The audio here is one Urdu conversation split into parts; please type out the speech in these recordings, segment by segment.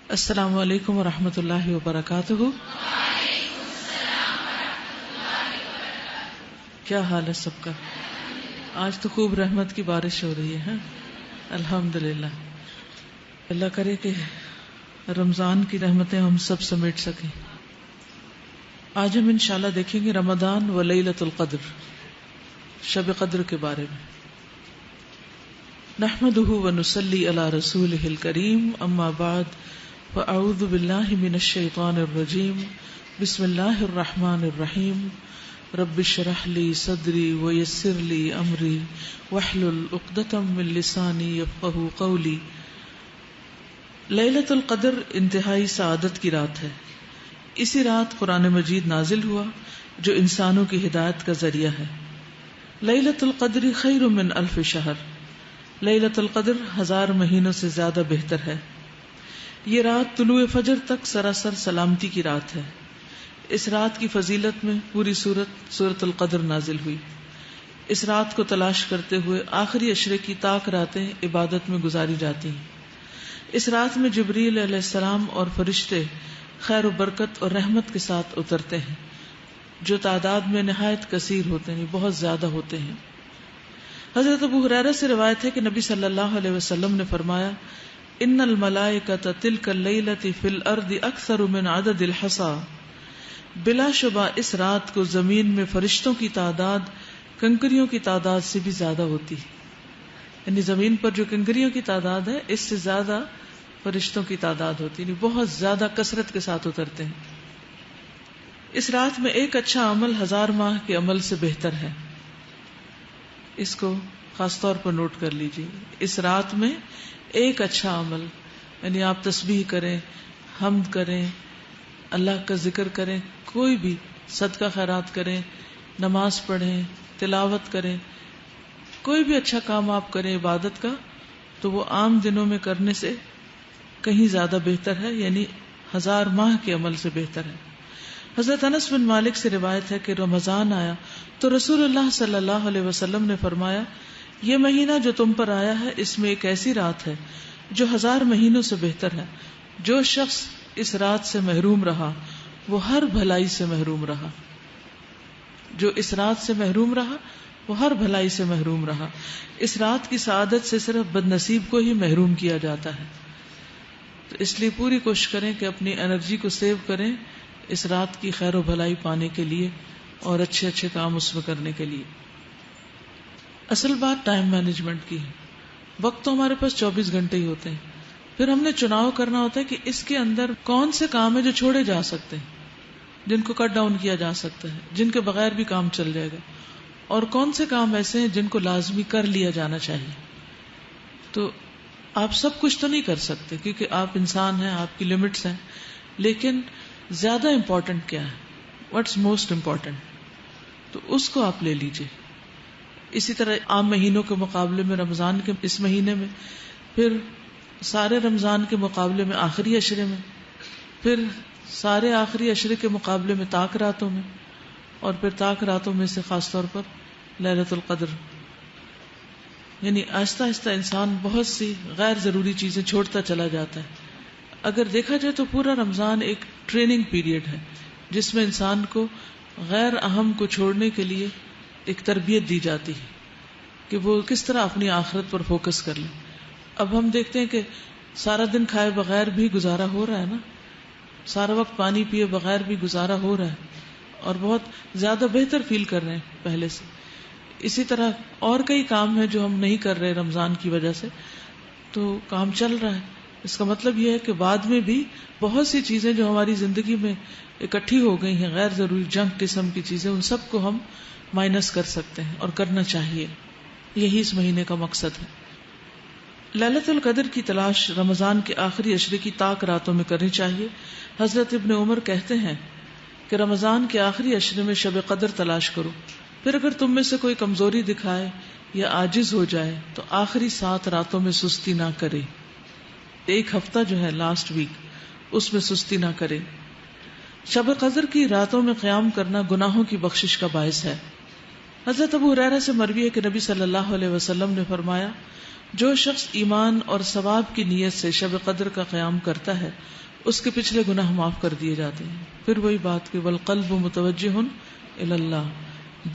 السلام علیکم ورحمۃ اللہ وبرکاتہ۔ کیا حال ہے سب کا؟ آج تو خوب رحمت کی بارش ہو رہی ہے، الحمدللہ۔ اللہ کرے کہ رمضان کی رحمتیں ہم سب سمیٹ سکیں۔ آج ہم انشاءاللہ دیکھیں گے رمضان و لیلۃ القدر، شب قدر کے بارے میں۔ نحمدہ ونصلی علی رسولہ الکریم، اما بعد فاعوذ باللہ من الشیطان الرجیم، بسم اللہ الرحمن الرحیم۔ رب اشرح لی صدری ویسر لی امری واحلل عقدۃ من لسانی یفقہوا قولی۔ لیلۃ القدر انتہائی سعادت کی رات ہے۔ اسی رات قرآن مجید نازل ہوا جو انسانوں کی ہدایت کا ذریعہ ہے۔ لیلۃ القدر خیر من الف شہر، لیلۃ القدر 1000 مہینوں سے زیادہ بہتر ہے۔ یہ رات طلوع فجر تک سراسر سلامتی کی رات ہے۔ اس رات کی فضیلت میں پوری سورۃ القدر نازل ہوئی۔ اس رات کو تلاش کرتے ہوئے آخری عشرے کی طاق راتیں عبادت میں گزاری جاتی ہیں۔ اس رات میں جبریل علیہ السلام اور فرشتے خیر و برکت اور رحمت کے ساتھ اترتے ہیں، جو تعداد میں نہایت کثیر ہوتے ہیں، بہت زیادہ ہوتے ہیں۔ حضرت ابو ہریرہ سے روایت ہے کہ نبی صلی اللہ علیہ وسلم نے فرمایا، ان الملائکۃ تلک اللیلۃ فی الارض اکثر من عدد الحصى، بلا شبہ اس رات کو زمین میں فرشتوں کی تعداد کنکریوں کی تعداد سے بھی زیادہ ہوتی ہے۔ یعنی زمین پر جو کنکریوں کی تعداد ہے اس سے زیادہ فرشتوں کی تعداد ہوتی ہے، یعنی بہت زیادہ کثرت کے ساتھ اترتے ہیں۔ اس رات میں ایک اچھا عمل 1000 ماہ کے عمل سے بہتر ہے۔ اس کو خاص طور پر نوٹ کر لیجیے۔ اس رات میں ایک اچھا عمل، یعنی آپ تسبیح کریں، حمد کریں، اللہ کا ذکر کریں، کوئی بھی صدقہ خیرات کریں، نماز پڑھیں، تلاوت کریں، کوئی بھی اچھا کام آپ کریں عبادت کا، تو وہ عام دنوں میں کرنے سے کہیں زیادہ بہتر ہے، یعنی 1000 ماہ کے عمل سے بہتر ہے۔ حضرت انس بن مالک سے روایت ہے کہ رمضان آیا تو رسول اللہ صلی اللہ علیہ وسلم نے فرمایا، یہ مہینہ جو تم پر آیا ہے اس میں ایک ایسی رات ہے جو 1000 مہینوں سے بہتر ہے۔ جو شخص اس رات سے محروم رہا وہ ہر بھلائی سے محروم رہا۔ جو اس رات سے محروم رہا وہ ہر بھلائی سے محروم رہا۔ اس رات کی سعادت سے صرف بد نصیب کو ہی محروم کیا جاتا ہے۔ تو اس لیے پوری کوشش کریں کہ اپنی انرجی کو سیو کریں اس رات کی خیر و بھلائی پانے کے لیے اور اچھے اچھے کام اس میں کرنے کے لیے۔ اصل بات ٹائم مینجمنٹ کی ہے۔ وقت تو ہمارے پاس 24 گھنٹے ہی ہوتے ہیں، پھر ہم نے چناؤ کرنا ہوتا ہے کہ اس کے اندر کون سے کام ہیں جو چھوڑے جا سکتے ہیں، جن کو کٹ ڈاؤن کیا جا سکتا ہے، جن کے بغیر بھی کام چل جائے گا، اور کون سے کام ایسے ہیں جن کو لازمی کر لیا جانا چاہیے۔ تو آپ سب کچھ تو نہیں کر سکتے کیونکہ آپ انسان ہیں، آپ کی لمٹس ہیں، لیکن زیادہ امپورٹنٹ کیا ہے، واٹس موسٹ امپورٹنٹ، تو اس کو آپ لے لیجئے۔ اسی طرح عام مہینوں کے مقابلے میں رمضان کے اس مہینے میں، پھر سارے رمضان کے مقابلے میں آخری عشرے میں، پھر سارے آخری عشرے کے مقابلے میں طاق راتوں میں، اور پھر طاق راتوں میں سے خاص طور پر لیلۃ القدر۔ یعنی آہستہ آہستہ انسان بہت سی غیر ضروری چیزیں چھوڑتا چلا جاتا ہے۔ اگر دیکھا جائے تو پورا رمضان ایک ٹریننگ پیریڈ ہے جس میں انسان کو غیر اہم کو چھوڑنے کے لیے ایک تربیت دی جاتی ہے کہ وہ کس طرح اپنی آخرت پر فوکس کر لیں۔ اب ہم دیکھتے ہیں کہ سارا دن کھائے بغیر بھی گزارا ہو رہا ہے نا، سارا وقت پانی پیے بغیر بھی گزارا ہو رہا ہے، اور بہت زیادہ بہتر فیل کر رہے ہیں پہلے سے۔ اسی طرح اور کئی کام ہیں جو ہم نہیں کر رہے رمضان کی وجہ سے، تو کام چل رہا ہے۔ اس کا مطلب یہ ہے کہ بعد میں بھی بہت سی چیزیں جو ہماری زندگی میں اکٹھی ہو گئی ہیں، غیر ضروری جنک قسم کی چیزیں، ان سب کو ہم مائنس کر سکتے ہیں اور کرنا چاہیے۔ یہی اس مہینے کا مقصد ہے۔ لیلۃ القدر کی تلاش رمضان کے آخری عشرے کی طاق راتوں میں کرنی چاہیے۔ حضرت ابن عمر کہتے ہیں کہ رمضان کے آخری عشرے میں شب قدر تلاش کرو، پھر اگر تم میں سے کوئی کمزوری دکھائے یا عاجز ہو جائے تو آخری 7 راتوں میں سستی نہ کرے۔ ایک ہفتہ جو ہے لاسٹ ویک، اس میں سستی نہ کرے۔ شب قدر کی راتوں میں قیام کرنا گناہوں کی بخشش کا باعث ہے۔ حضرت ابو ہریرہ سے مروی ہے کہ نبی صلی اللہ علیہ وسلم نے فرمایا، جو شخص ایمان اور ثواب کی نیت سے شب قدر کا قیام کرتا ہے اس کے پچھلے گناہ معاف کر دیے جاتے ہیں. پھر وہی بات کہ والقلب متوجہ الی اللہ،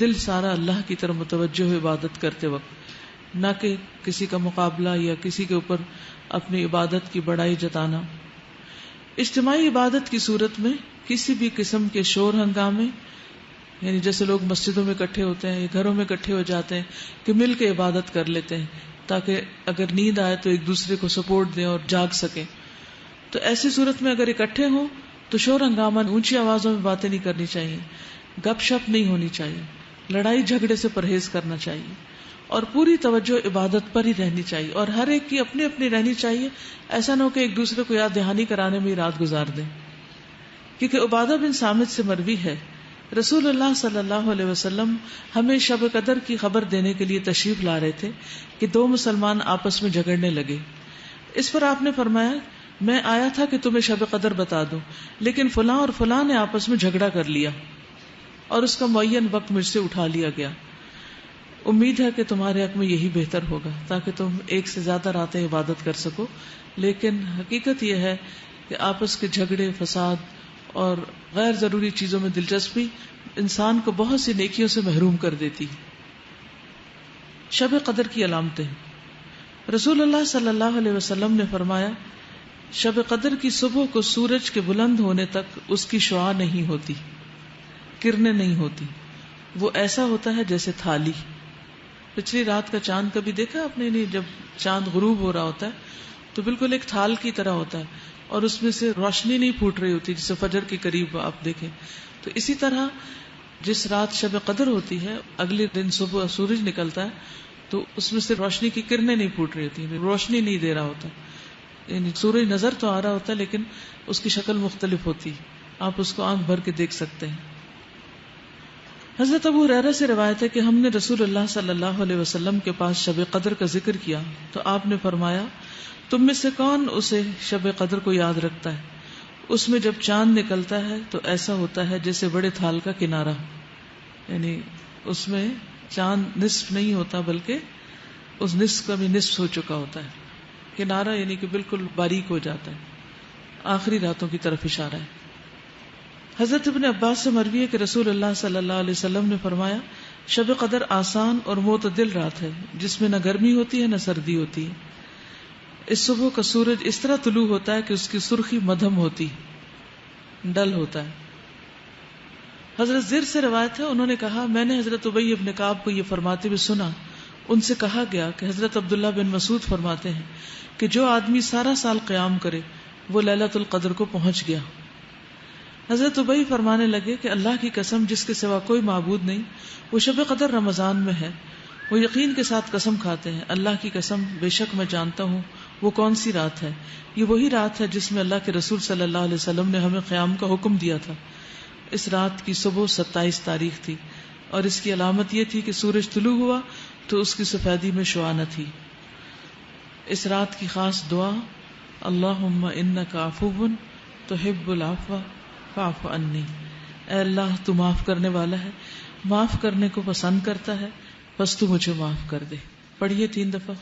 دل سارا اللہ کی طرف متوجہ ہو عبادت کرتے وقت، نہ کہ کسی کا مقابلہ یا کسی کے اوپر اپنی عبادت کی بڑائی جتانا. اجتماعی عبادت کی صورت میں کسی بھی قسم کے شور ہنگامے، یعنی جیسے لوگ مسجدوں میں اکٹھے ہوتے ہیں یا گھروں میں اکٹھے ہو جاتے ہیں کہ مل کے عبادت کر لیتے ہیں تاکہ اگر نیند آئے تو ایک دوسرے کو سپورٹ دیں اور جاگ سکیں. تو ایسی صورت میں اگر اکٹھے ہوں تو شور ہنگامہ، اونچی آوازوں میں باتیں نہیں کرنی چاہیے، گپ شپ نہیں ہونی چاہیے، لڑائی جھگڑے سے پرہیز کرنا چاہیے اور پوری توجہ عبادت پر ہی رہنی چاہیے اور ہر ایک کی اپنی اپنی رہنی چاہیے. ایسا نہ ہو کہ ایک دوسرے کو یاد دہانی کرانے میں ہی رات گزار دیں. کیونکہ عبادہ بن صامت سے مروی ہے رسول اللہ صلی اللہ علیہ وسلم ہمیں شب قدر کی خبر دینے کے لیے تشریف لا رہے تھے کہ دو مسلمان آپس میں جھگڑنے لگے. اس پر آپ نے فرمایا میں آیا تھا کہ تمہیں شب قدر بتا دوں، لیکن فلاں اور فلاں نے آپس میں جھگڑا کر لیا اور اس کا معین وقت مجھ سے اٹھا لیا گیا. امید ہے کہ تمہارے حق میں یہی بہتر ہوگا تاکہ تم ایک سے زیادہ راتیں عبادت کر سکو. لیکن حقیقت یہ ہے کہ آپس کے جھگڑے، فساد اور غیر ضروری چیزوں میں دلچسپی انسان کو بہت سی نیکیوں سے محروم کر دیتی. شب قدر کی علامتیں. رسول اللہ صلی اللہ علیہ وسلم نے فرمایا شب قدر کی صبح کو سورج کے بلند ہونے تک اس کی شعاع نہیں ہوتی، کرنیں نہیں ہوتی، وہ ایسا ہوتا ہے جیسے تھالی. پچھلی رات کا چاند کبھی دیکھا آپ نے؟ نہیں. جب چاند غروب ہو رہا ہوتا ہے تو بالکل ایک تھال کی طرح ہوتا ہے اور اس میں سے روشنی نہیں پھوٹ رہی ہوتی جسے فجر کے قریب آپ دیکھیں. تو اسی طرح جس رات شب قدر ہوتی ہے اگلے دن صبح سورج نکلتا ہے تو اس میں سے روشنی کی کرنیں نہیں پھوٹ رہی ہوتی، روشنی نہیں دے رہا ہوتا، یعنی سورج نظر تو آ رہا ہوتا ہے لیکن اس کی شکل مختلف ہوتی، آپ اس کو آنکھ بھر کے دیکھ سکتے ہیں. حضرت ابو ہریرہ سے روایت ہے کہ ہم نے رسول اللہ صلی اللہ علیہ وسلم کے پاس شب قدر کا ذکر کیا تو آپ نے فرمایا تم میں سے کون اسے شب قدر کو یاد رکھتا ہے؟ اس میں جب چاند نکلتا ہے تو ایسا ہوتا ہے جیسے بڑے تھال کا کنارہ، یعنی اس میں چاند نصف نہیں ہوتا بلکہ اس نصف کا بھی نصف ہو چکا ہوتا ہے. کنارہ یعنی کہ بالکل باریک ہو جاتا ہے. آخری راتوں کی طرف اشارہ ہے. حضرت ابن عباس سے مروی ہے کہ رسول اللہ صلی اللہ علیہ وسلم نے فرمایا شب قدر آسان اور معتدل رات ہے جس میں نہ گرمی ہوتی ہے نہ سردی ہوتی ہے. اس صبح کا سورج اس طرح طلوع ہوتا ہے کہ اس کی سرخی مدھم ہوتی، ڈل ہوتا ہے. حضرت زر سے روایت ہے انہوں نے کہا میں نے حضرت ابی ابن کعب کو یہ فرماتے ہوئے سنا. ان سے کہا گیا کہ حضرت عبداللہ بن مسعود فرماتے ہیں کہ جو آدمی سارا سال قیام کرے وہ لیلۃ القدر کو پہنچ گیا. حضرت ابی فرمانے لگے کہ اللہ کی قسم جس کے سوا کوئی معبود نہیں، وہ شب قدر رمضان میں ہے. وہ یقین کے ساتھ قسم کھاتے ہیں اللہ کی قسم بے شک میں جانتا ہوں وہ کون سی رات ہے. یہ وہی رات ہے جس میں اللہ کے رسول صلی اللہ علیہ وسلم نے ہمیں قیام کا حکم دیا تھا. اس رات کی صبح 27 تاریخ تھی اور اس کی علامت یہ تھی کہ سورج طلوع ہوا تو اس کی سفیدی میں شعاع نہ تھی. اس رات کی خاص دعا اللہم انک عفو تحب العفو فاعف عنی، اے اللہ تو معاف کرنے والا ہے، معاف کرنے کو پسند کرتا ہے، بس تو مجھے معاف کر دے. پڑھیے 3 دفعہ.